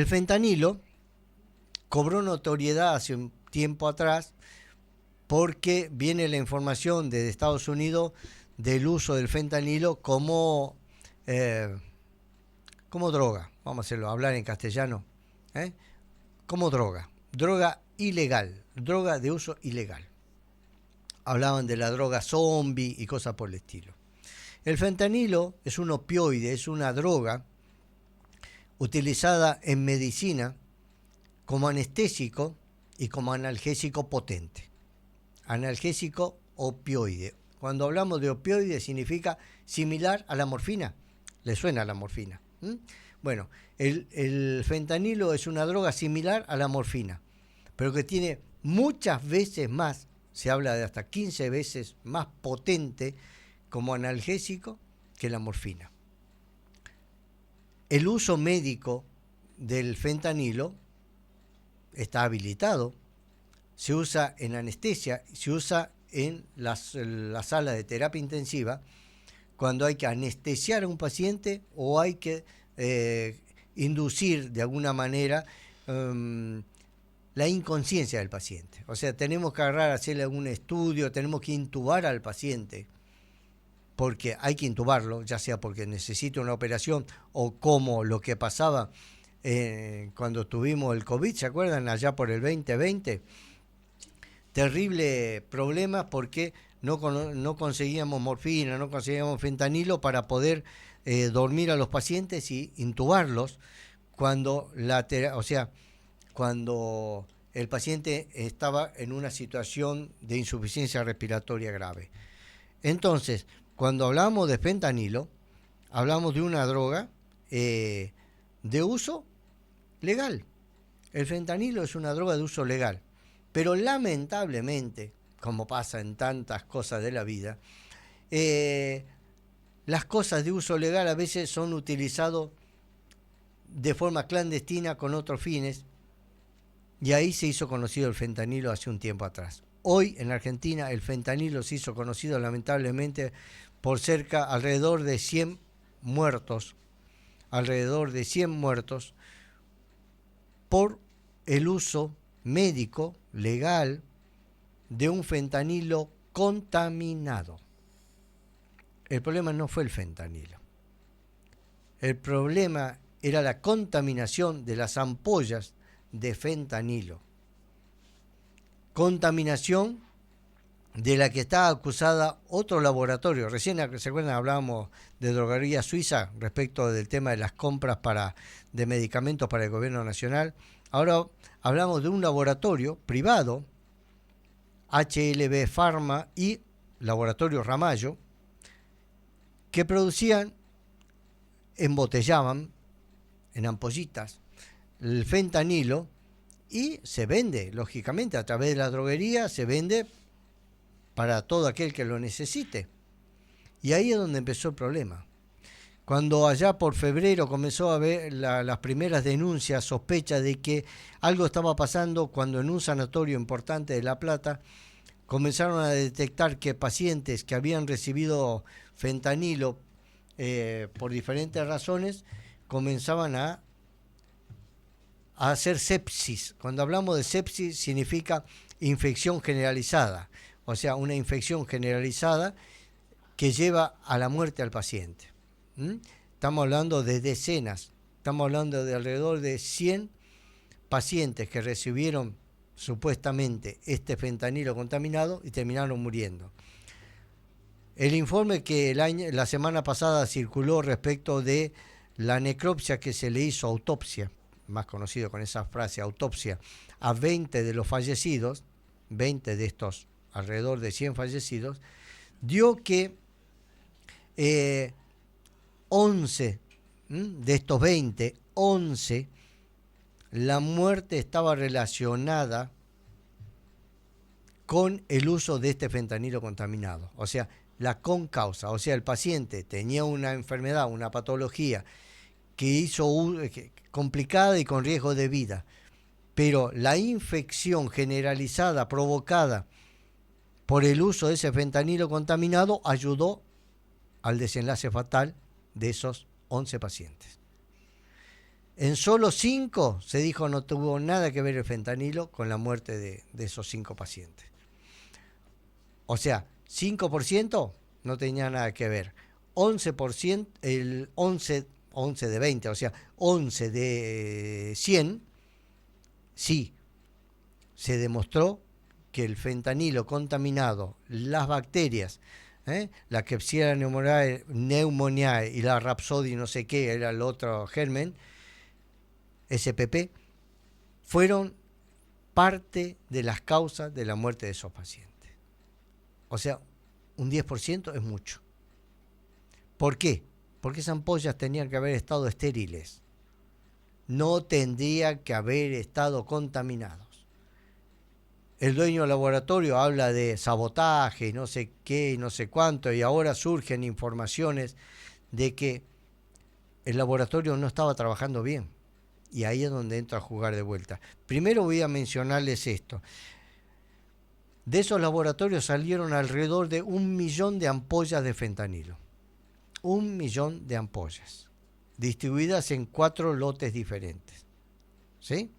El fentanilo cobró notoriedad hace un tiempo atrás porque viene la información desde Estados Unidos del uso del fentanilo como droga, vamos a hacerlo, hablar en castellano, ¿eh? Como droga ilegal, droga de uso ilegal. Hablaban de la droga zombie y cosas por el estilo. El fentanilo es un opioide, es una droga utilizada en medicina como anestésico y como analgésico potente. Analgésico opioide. Cuando hablamos de opioide significa similar a la morfina. ¿Le suena la morfina? Bueno, el fentanilo es una droga similar a la morfina, pero que tiene muchas veces más, se habla de hasta 15 veces más potente como analgésico que la morfina. El uso médico del fentanilo está habilitado, se usa en anestesia, se usa en la sala de terapia intensiva cuando hay que anestesiar a un paciente o hay que inducir de alguna manera la inconsciencia del paciente. O sea, tenemos que agarrar, hacerle algún estudio, tenemos que intubar al paciente, porque hay que intubarlo, ya sea porque necesita una operación o como lo que pasaba cuando tuvimos el COVID, ¿se acuerdan? Allá por el 2020. Terrible problema porque no conseguíamos morfina, no conseguíamos fentanilo para poder dormir a los pacientes y intubarlos cuando cuando el paciente estaba en una situación de insuficiencia respiratoria grave. Entonces, cuando hablamos de fentanilo, hablamos de una droga de uso legal. El fentanilo es una droga de uso legal. Pero lamentablemente, como pasa en tantas cosas de la vida, las cosas de uso legal a veces son utilizadas de forma clandestina con otros fines, y ahí se hizo conocido el fentanilo hace un tiempo atrás. Hoy en Argentina el fentanilo se hizo conocido lamentablemente por alrededor de 100 muertos, por el uso médico, legal, de un fentanilo contaminado. El problema no fue el fentanilo. El problema era la contaminación de las ampollas de fentanilo. Contaminación de la que está acusada otro laboratorio. Recién, ¿se acuerdan? Hablábamos de droguería suiza respecto del tema de las compras de medicamentos para el gobierno nacional. Ahora hablamos de un laboratorio privado, HLB Pharma y Laboratorio Ramallo, que embotellaban en ampollitas el fentanilo y se vende, lógicamente, a través de la droguería, se vende para todo aquel que lo necesite. Y ahí es donde empezó el problema. Cuando allá por febrero comenzó a haber las primeras denuncias, sospechas de que algo estaba pasando, cuando en un sanatorio importante de La Plata comenzaron a detectar que pacientes que habían recibido fentanilo por diferentes razones comenzaban a hacer sepsis. Cuando hablamos de sepsis significa infección generalizada, o sea, una infección generalizada que lleva a la muerte al paciente. Estamos hablando de decenas, estamos hablando de alrededor de 100 pacientes que recibieron supuestamente este fentanilo contaminado y terminaron muriendo. El informe que la semana pasada circuló respecto de la necropsia que se le hizo, autopsia, más conocido con esa frase, autopsia, a 20 de los fallecidos, 20 de estos alrededor de 100 fallecidos, dio que 11 de estos 20, 11, la muerte estaba relacionada con el uso de este fentanilo contaminado. O sea, la concausa, o sea, el paciente tenía una enfermedad, una patología que hizo complicada y con riesgo de vida, pero la infección generalizada provocada por el uso de ese fentanilo contaminado ayudó al desenlace fatal de esos 11 pacientes. En solo 5 se dijo no tuvo nada que ver el fentanilo con la muerte de esos 5 pacientes. O sea, 5% no tenía nada que ver. 11%, el 11 de 20, o sea, 11 de 100, sí, se demostró que el fentanilo contaminado, las bacterias, la Klebsiella pneumoniae y la Rhapsody no sé qué, era el otro germen, SPP, fueron parte de las causas de la muerte de esos pacientes. O sea, un 10% es mucho. ¿Por qué? Porque esas ampollas tenían que haber estado estériles. No tendrían que haber estado contaminados. El dueño del laboratorio habla de sabotaje y no sé qué y no sé cuánto, y ahora surgen informaciones de que el laboratorio no estaba trabajando bien. Y ahí es donde entra a jugar de vuelta. Primero voy a mencionarles esto. De esos laboratorios salieron alrededor de 1 millón de ampollas de fentanilo. 1 millón de ampollas, distribuidas en 4 lotes diferentes. ¿Sí?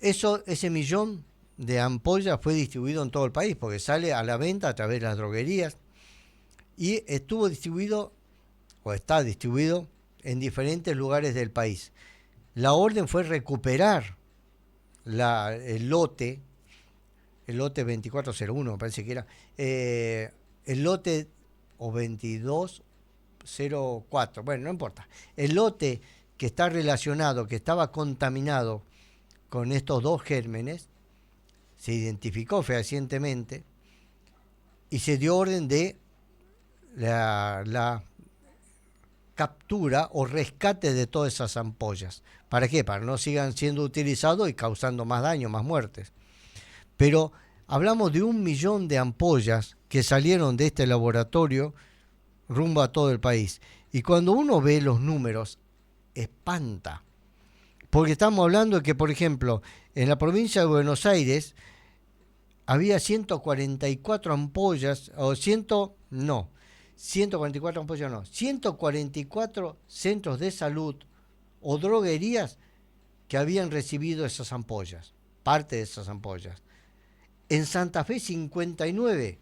Ese millón de ampollas fue distribuido en todo el país, porque sale a la venta a través de las droguerías, y estuvo distribuido, o está distribuido, en diferentes lugares del país. La orden fue recuperar el lote 2401, me parece que era, el lote o 2204, bueno, no importa. El lote que está relacionado, que estaba contaminado con estos 2 gérmenes, se identificó fehacientemente y se dio orden de la captura o rescate de todas esas ampollas. ¿Para qué? Para no sigan siendo utilizados y causando más daño, más muertes. Pero hablamos de 1 millón de ampollas que salieron de este laboratorio rumbo a todo el país. Y cuando uno ve los números, espanta. Porque estamos hablando de que, por ejemplo, en la provincia de Buenos Aires había 144 ampollas, o 144 ampollas no, 144 centros de salud o droguerías que habían recibido esas ampollas, parte de esas ampollas. En Santa Fe 59,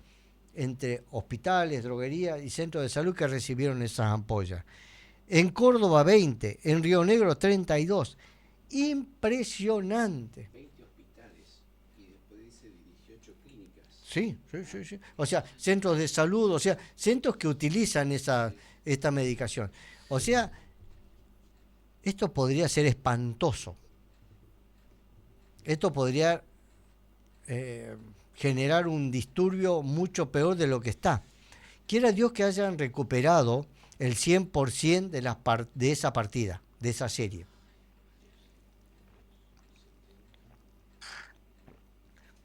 entre hospitales, droguerías y centros de salud que recibieron esas ampollas. En Córdoba 20, en Río Negro 32. Impresionante. 20 hospitales y después dice 18 clínicas. Sí. O sea, centros de salud, o sea, centros que utilizan esta medicación. O sea, esto podría ser espantoso. Esto podría generar un disturbio mucho peor de lo que está. Quiera Dios que hayan recuperado el 100% de esa partida, de esa serie.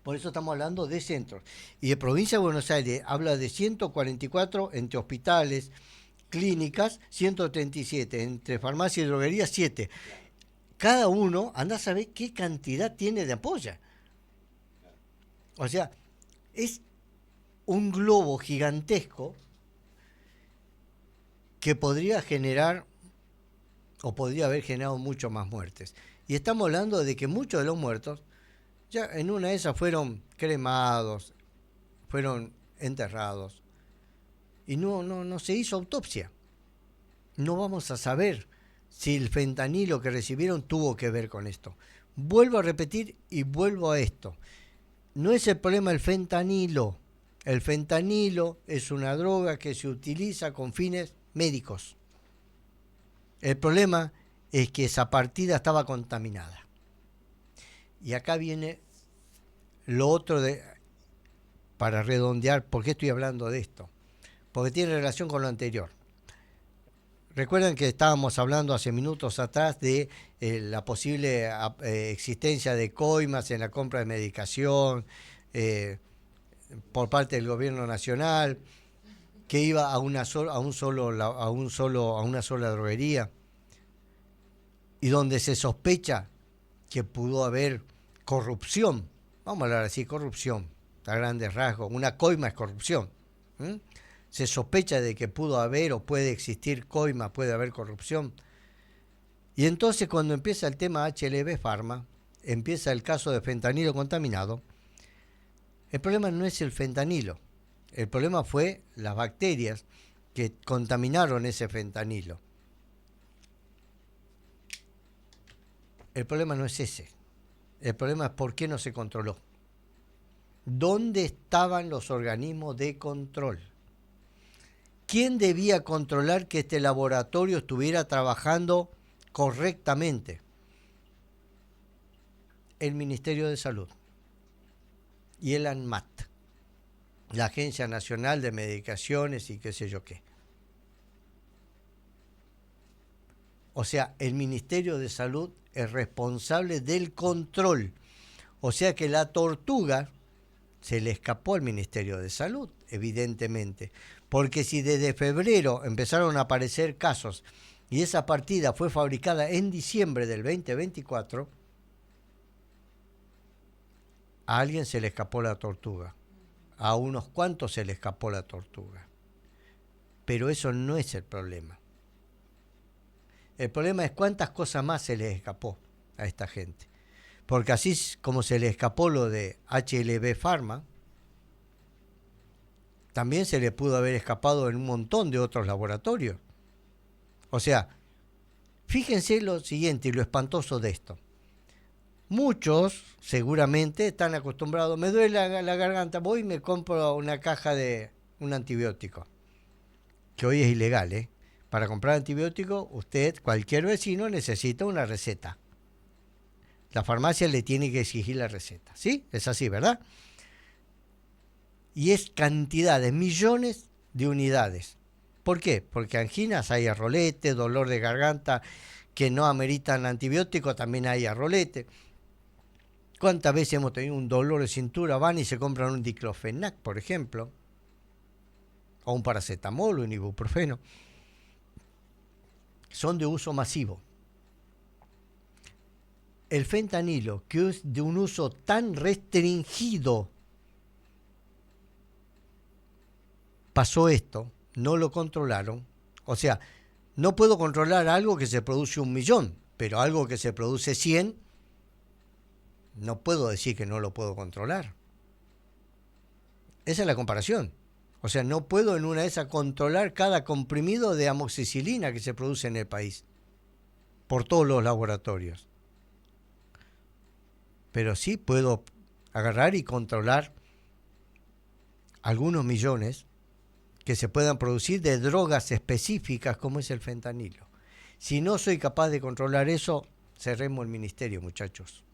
Por eso estamos hablando de centros. Y de provincia de Buenos Aires habla de 144 entre hospitales, clínicas, 137 entre farmacia y droguería, 7. Cada uno anda a saber qué cantidad tiene de ampolla. O sea, es un globo gigantesco que podría generar o podría haber generado mucho más muertes. Y estamos hablando de que muchos de los muertos ya en una de esas fueron cremados, fueron enterrados y no se hizo autopsia. No vamos a saber si el fentanilo que recibieron tuvo que ver con esto. Vuelvo a repetir y vuelvo a esto. No es el problema el fentanilo. El fentanilo es una droga que se utiliza con fines médicos. El problema es que esa partida estaba contaminada. Y acá viene lo otro para redondear, ¿por qué estoy hablando de esto? Porque tiene relación con lo anterior. Recuerden que estábamos hablando hace minutos atrás de la posible existencia de coimas en la compra de medicación por parte del gobierno nacional, que iba a una sola droguería, y donde se sospecha que pudo haber corrupción. Vamos a hablar así, corrupción, a grandes rasgos. Una coima es corrupción. se sospecha de que pudo haber o puede existir coima, puede haber corrupción. Y entonces cuando empieza el tema HLB Pharma, empieza el caso de fentanilo contaminado, el problema no es el fentanilo, el problema fue las bacterias que contaminaron ese fentanilo. El problema no es ese, el problema es por qué no se controló. ¿Dónde estaban los organismos de control? ¿Quién debía controlar que este laboratorio estuviera trabajando correctamente? El Ministerio de Salud y el ANMAT, la Agencia Nacional de Medicaciones y qué sé yo qué. O sea, el Ministerio de Salud es responsable del control. O sea que la tortuga se le escapó al Ministerio de Salud, evidentemente. Porque si desde febrero empezaron a aparecer casos y esa partida fue fabricada en diciembre del 2024, a alguien se le escapó la tortuga. A unos cuantos se le escapó la tortuga. Pero eso no es el problema. El problema es cuántas cosas más se les escapó a esta gente. Porque así como se le escapó lo de HLB Pharma, también se le pudo haber escapado en un montón de otros laboratorios. O sea, fíjense lo siguiente y lo espantoso de esto. Muchos seguramente están acostumbrados, me duele la garganta, voy y me compro una caja de un antibiótico, que hoy es ilegal, ¿eh? Para comprar antibiótico, usted, cualquier vecino, necesita una receta. La farmacia le tiene que exigir la receta, ¿sí? Es así, ¿verdad? Y es cantidades, millones de unidades. ¿Por qué? Porque anginas hay a rolete, dolor de garganta que no ameritan antibiótico, también hay a rolete. ¿Cuántas veces hemos tenido un dolor de cintura? Van y se compran un diclofenac, por ejemplo, o un paracetamol, un ibuprofeno. Son de uso masivo. El fentanilo, que es de un uso tan restringido, pasó esto, no lo controlaron. O sea, no puedo controlar algo que se produce 1 millón, pero algo que se produce 100, no puedo decir que no lo puedo controlar. Esa es la comparación. O sea, no puedo en una de esas controlar cada comprimido de amoxicilina que se produce en el país, por todos los laboratorios. Pero sí puedo agarrar y controlar algunos millones que se puedan producir de drogas específicas como es el fentanilo. Si no soy capaz de controlar eso, cerremos el ministerio, muchachos.